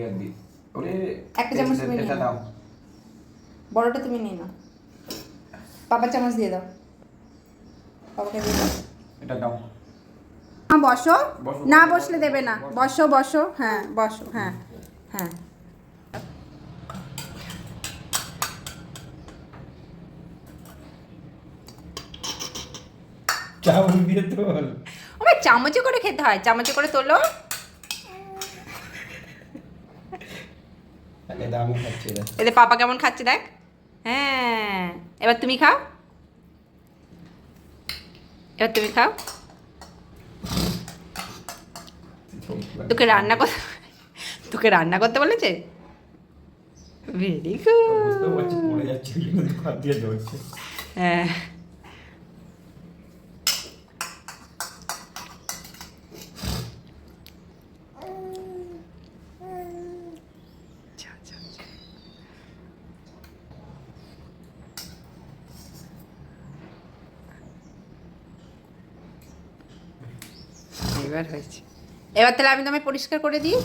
একটা চামচ তুমি নিয়ে নাও, বড়টা তুমি নিয়ে নাও। পাপার চামচ দিয়ে দাও, পাপাকে দিয়ে দাও। এটা দাও। হ্যাঁ বসো, না বসলে দেবে না। বসো বসো, হ্যাঁ বসো, হ্যাঁ হ্যাঁ। চামচ দিয়ে তোল। আমার চামচে করে খেতে হয়, চামচে করে তোলো। এটা আমি খাচ্ছি এটা। এতে পাপা কেমন খাচ্ছে দেখ। হ্যাঁ, এবার তুমি খাও, এবার তুমি খাও। তোকে রান্না করতে, তোকে রান্না করতে বলেছে? ভেরি বুঝতে পারছি গুড। পড়ে যাচ্ছে কিন্তু হাত দিয়ে ধরছে। হ্যাঁ, এবার হয়েছে। এবার তাহলে আমি তোমায় পরিষ্কার করে দিই।